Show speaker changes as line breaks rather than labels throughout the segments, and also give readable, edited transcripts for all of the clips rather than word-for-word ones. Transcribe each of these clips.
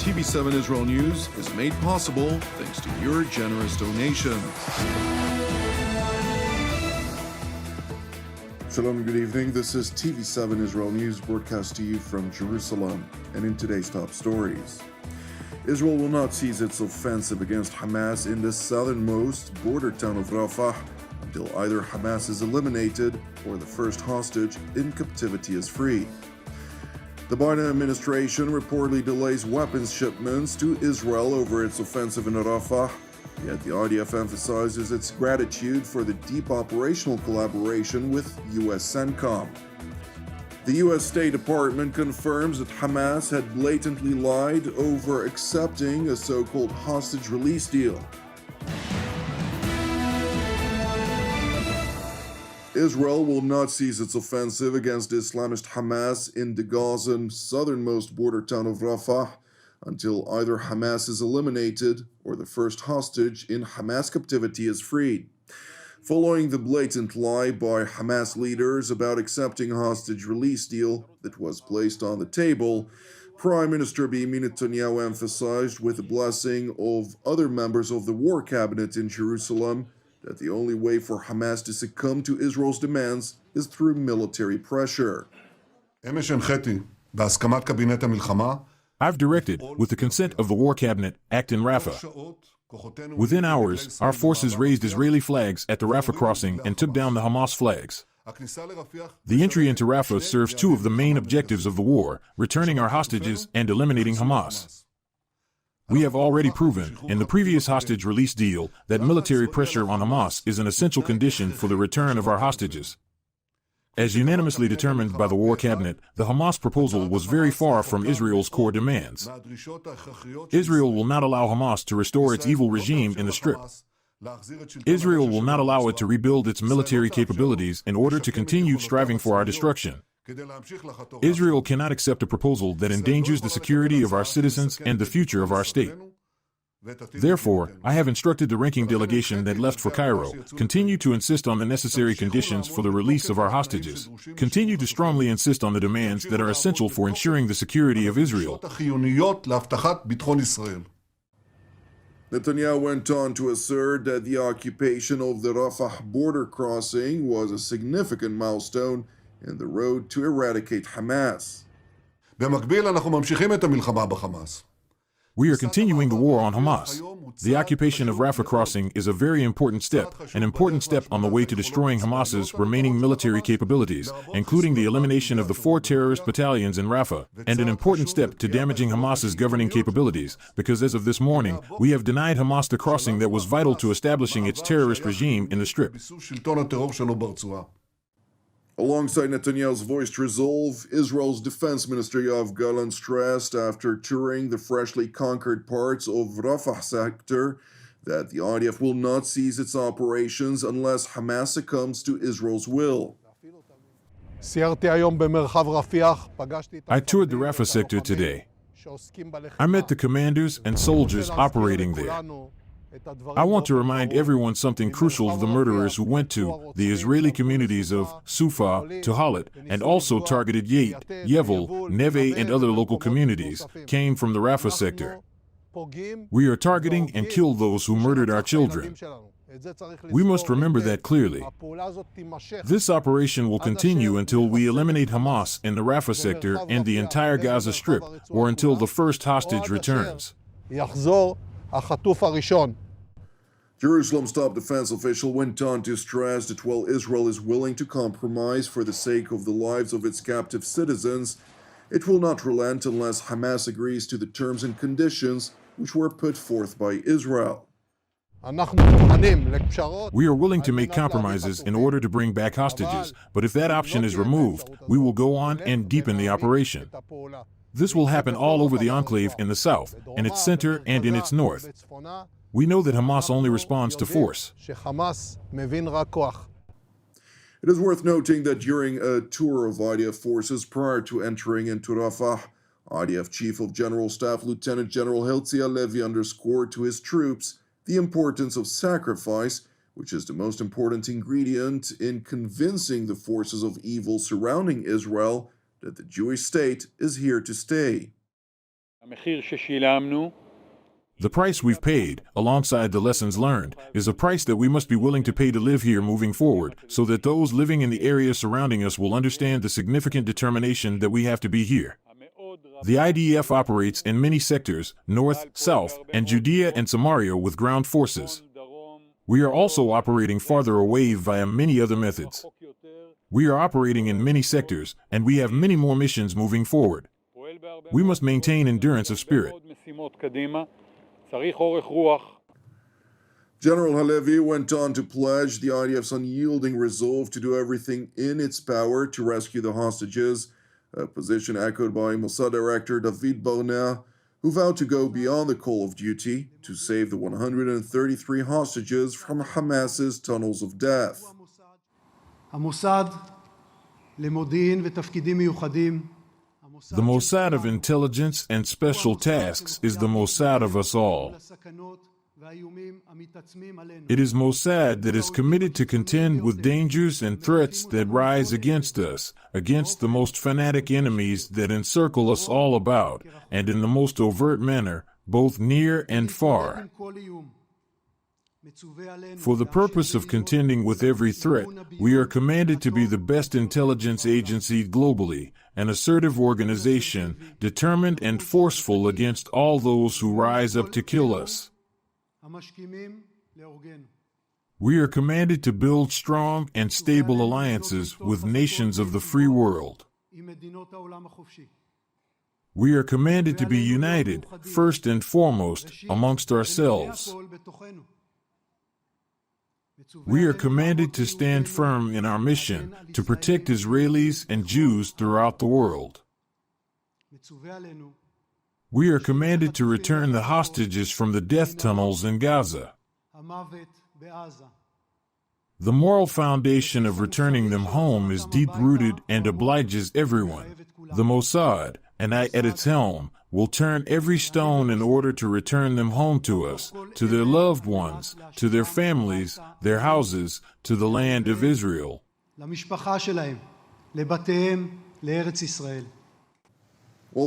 TV7 Israel News is made possible thanks to your generous donations.
Shalom and good evening. This is TV7 Israel News broadcast to you from Jerusalem. And in today's top stories, Israel will not cease its offensive against Hamas in the southernmost border town of Rafah until either Hamas is eliminated or the first hostage in captivity is freed. The Biden administration reportedly delays weapons shipments to Israel over its offensive in Rafah, yet the IDF emphasizes its gratitude for the deep operational collaboration with U.S. CENTCOM. The U.S. State Department confirms that Hamas had blatantly lied over accepting a so-called hostage release deal. Israel will not cease its offensive against Islamist Hamas in the Gazan southernmost border town of Rafah until either Hamas is eliminated or the first hostage in Hamas captivity is freed. Following the blatant lie by Hamas leaders about accepting a hostage release deal that was placed on the table, Prime Minister Benjamin Netanyahu emphasized with the blessing of other members of the war cabinet in Jerusalem that the only way for Hamas to succumb to Israel's demands is through military pressure.
I've directed, with the consent of the War Cabinet, act in Rafah. Within hours, our forces raised Israeli flags at the Rafah crossing and took down the Hamas flags. The entry into Rafah serves two of the main objectives of the war, returning our hostages and eliminating Hamas. We have already proven, in the previous hostage release deal, that military pressure on Hamas is an essential condition for the return of our hostages. As unanimously determined by the War Cabinet, the Hamas proposal was very far from Israel's core demands. Israel will not allow Hamas to restore its evil regime in the Strip. Israel will not allow it to rebuild its military capabilities in order to continue striving for our destruction. Israel cannot accept a proposal that endangers the security of our citizens and the future of our state. Therefore, I have instructed the ranking delegation that left for Cairo, continue to insist on the necessary conditions for the release of our hostages, continue to strongly insist on the demands that are essential for ensuring the security of Israel.
Netanyahu went on to assert that the occupation of the Rafah border crossing was a significant milestone in the road to eradicate Hamas.
We are continuing the war on Hamas. The occupation of Rafah crossing is a very important step on the way to destroying Hamas's remaining military capabilities, including the elimination of the 4 terrorist battalions in Rafah, and an important step to damaging Hamas's governing capabilities, because as of this morning, we have denied Hamas the crossing that was vital to establishing its terrorist regime in the Strip.
Alongside Netanyahu's voiced resolve, Israel's Defense Minister Yoav Gallant stressed after touring the freshly conquered parts of Rafah sector that the IDF will not cease its operations unless Hamas succumbs to Israel's will.
I toured the Rafah sector today. I met the commanders and soldiers operating there. I want to remind everyone something crucial of the murderers who went to the Israeli communities of Sufa, Tohalet, and also targeted Yeit, Yevel, Neve, and other local communities, came from the Rafah sector. We are targeting and kill those who murdered our children. We must remember that clearly. This operation will continue until we eliminate Hamas in the Rafah sector and the entire Gaza Strip, or until the first hostage returns.
Jerusalem's top defense official went on to stress that while Israel is willing to compromise for the sake of the lives of its captive citizens, it will not relent unless Hamas agrees to the terms and conditions which were put forth by Israel.
We are willing to make compromises in order to bring back hostages, but if that option is removed, we will go on and deepen the operation. This will happen all over the enclave in the south, in its center, and in its north. We know that Hamas only responds to force.
It is worth noting that during a tour of IDF forces prior to entering into Rafah, IDF Chief of General Staff Lieutenant General Herzi Halevi underscored to his troops the importance of sacrifice, which is the most important ingredient in convincing the forces of evil surrounding Israel that the Jewish state is here to stay.
The price we've paid, alongside the lessons learned, is a price that we must be willing to pay to live here moving forward, so that those living in the area surrounding us will understand the significant determination that we have to be here. The IDF operates in many sectors, north, south, and Judea and Samaria with ground forces. We are also operating farther away via many other methods. We are operating in many sectors, and we have many more missions moving forward. We must maintain endurance of spirit.
General Halevi went on to pledge the IDF's unyielding resolve to do everything in its power to rescue the hostages, a position echoed by Mossad Director David Barnea, who vowed to go beyond the call of duty to save the 133 hostages from Hamas's tunnels of death.
The Mossad of intelligence and special tasks is the Mossad of us all. It is Mossad that is committed to contend with dangers and threats that rise against us, against the most fanatic enemies that encircle us all about, and in the most overt manner, both near and far. For the purpose of contending with every threat, we are commanded to be the best intelligence agency globally, an assertive organization, determined and forceful against all those who rise up to kill us. We are commanded to build strong and stable alliances with nations of the free world. We are commanded to be united, first and foremost, amongst ourselves. We are commanded to stand firm in our mission to protect Israelis and Jews throughout the world. We are commanded to return the hostages from the death tunnels in Gaza. The moral foundation of returning them home is deep-rooted and obliges everyone. The Mossad, and I at its helm, will turn every stone in order to return them home to us, to their loved ones, to their families, their houses, to the land of Israel.
While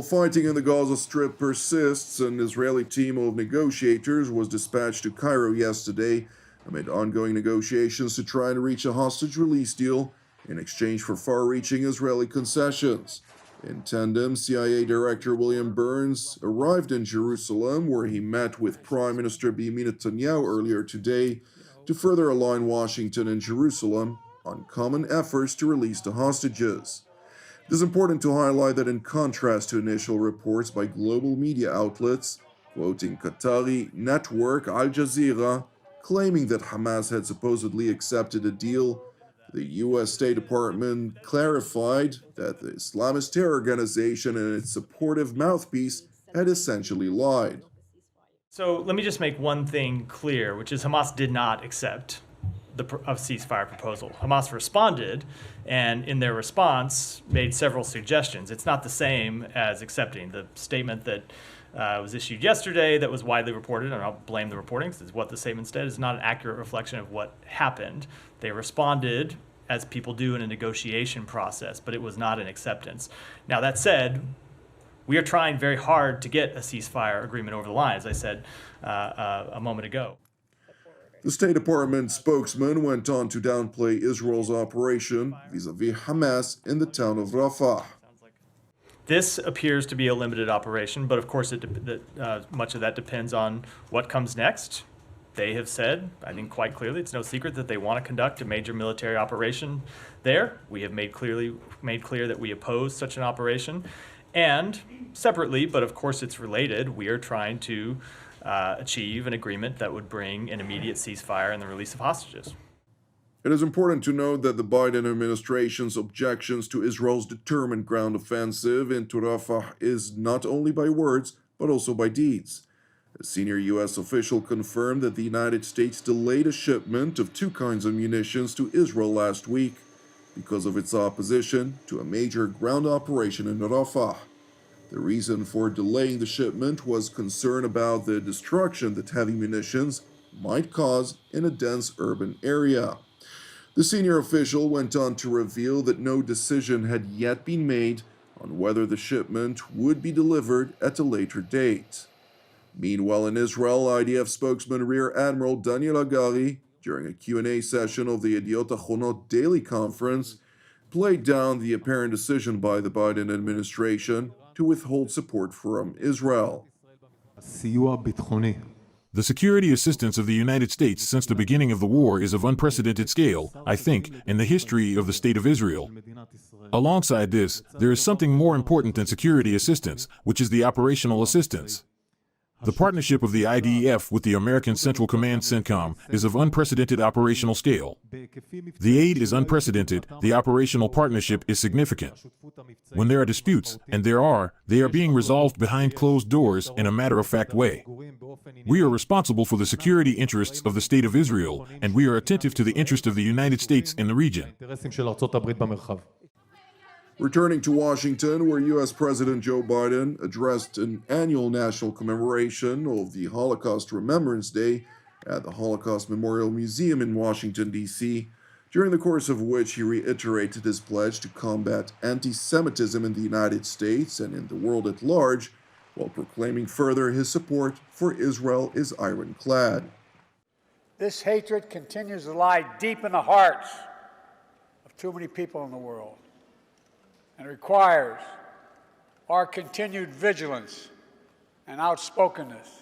fighting in the Gaza Strip persists, an Israeli team of negotiators was dispatched to Cairo yesterday amid ongoing negotiations to try and reach a hostage release deal in exchange for far-reaching Israeli concessions. In tandem, CIA Director William Burns arrived in Jerusalem, where he met with Prime Minister Benjamin Netanyahu earlier today to further align Washington and Jerusalem on common efforts to release the hostages. It is important to highlight that in contrast to initial reports by global media outlets, quoting Qatari network Al Jazeera, claiming that Hamas had supposedly accepted a deal, the U.S. State Department clarified that the Islamist terror organization and its supportive mouthpiece had essentially lied.
So let me just make one thing clear, which is Hamas did not accept a ceasefire proposal. Hamas responded, and in their response made several suggestions. It's not the same as accepting. The statement that was issued yesterday that was widely reported, and I'll blame the reporting because it's what the statement said, is not an accurate reflection of what happened. They responded as people do in a negotiation process, but it was not an acceptance. Now, that said, we are trying very hard to get a ceasefire agreement over the line, as I said a moment ago.
The State Department spokesman went on to downplay Israel's operation vis-à-vis Hamas in the town of Rafah.
This appears to be a limited operation, but of course much of that depends on what comes next. They have said, I think quite clearly, it's no secret that they want to conduct a major military operation there. We have made clear that we oppose such an operation. And separately, but of course it's related, we are trying to achieve an agreement that would bring an immediate ceasefire and the release of hostages.
It is important to note that the Biden administration's objections to Israel's determined ground offensive into Rafah is not only by words, but also by deeds. A senior U.S. official confirmed that the United States delayed a shipment of 2 kinds of munitions to Israel last week because of its opposition to a major ground operation in Rafah. The reason for delaying the shipment was concern about the destruction that heavy munitions might cause in a dense urban area. The senior official went on to reveal that no decision had yet been made on whether the shipment would be delivered at a later date. Meanwhile, in Israel, IDF spokesman Rear Admiral Daniel Hagari, during a Q&A session of the Yediot Ahronot daily conference, played down the apparent decision by the Biden administration to withhold support from Israel.
The security assistance of the United States since the beginning of the war is of unprecedented scale, I think, in the history of the State of Israel. Alongside this, there is something more important than security assistance, which is the operational assistance. The partnership of the IDF with the American Central Command CENTCOM is of unprecedented operational scale. The aid is unprecedented, the operational partnership is significant. When there are disputes, and there are, they are being resolved behind closed doors in a matter-of-fact way. We are responsible for the security interests of the State of Israel, and we are attentive to the interest of the United States in the region.
Returning to Washington, where U.S. President Joe Biden addressed an annual national commemoration of the Holocaust Remembrance Day at the Holocaust Memorial Museum in Washington, D.C., during the course of which he reiterated his pledge to combat anti-Semitism in the United States and in the world at large, while proclaiming further his support for Israel is ironclad.
This hatred continues to lie deep in the hearts of too many people in the world, and requires our continued vigilance and outspokenness.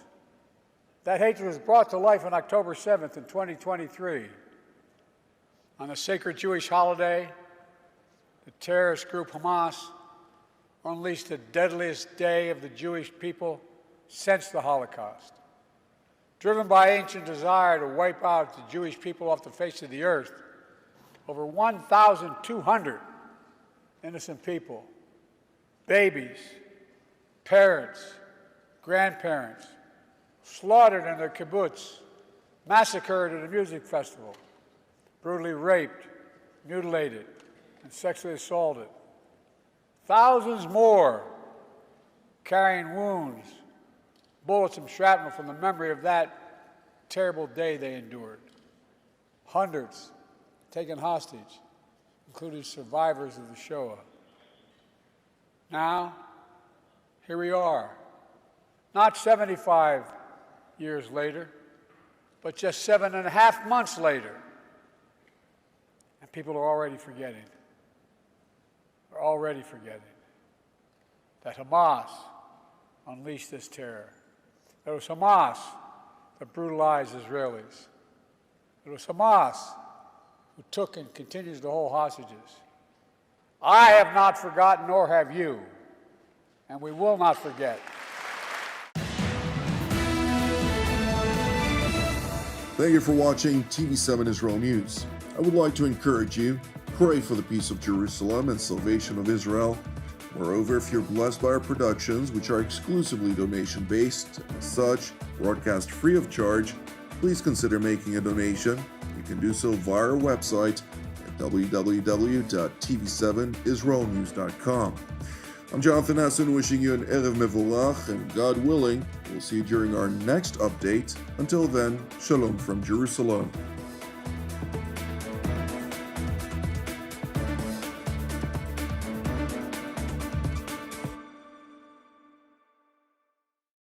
That hatred was brought to life on October 7th in 2023. On the sacred Jewish holiday, the terrorist group Hamas unleashed the deadliest day of the Jewish people since the Holocaust. Driven by ancient desire to wipe out the Jewish people off the face of the earth, over 1,200 innocent people, babies, parents, grandparents, slaughtered in their kibbutz, massacred at a music festival, brutally raped, mutilated, and sexually assaulted. Thousands more carrying wounds, bullets and shrapnel from the memory of that terrible day they endured. Hundreds taken hostage, including survivors of the Shoah. Now, here we are, not 75 years later, but just 7.5 months later, and people are already forgetting. They're already forgetting that Hamas unleashed this terror. It was Hamas that brutalized Israelis. It was Hamas who took and continues to hold hostages. I have not forgotten, nor have you, and we will not forget.
Thank you for watching TV7 Israel News. I would like to encourage you, pray for the peace of Jerusalem and salvation of Israel. Moreover, if you're blessed by our productions, which are exclusively donation-based, and as such, broadcast free of charge, please consider making a donation. You can do so via our website at www.tv7israelnews.com. I'm Jonathan Hassan, wishing you an Erev Mevorach, and God willing, we'll see you during our next update. Until then, Shalom from Jerusalem.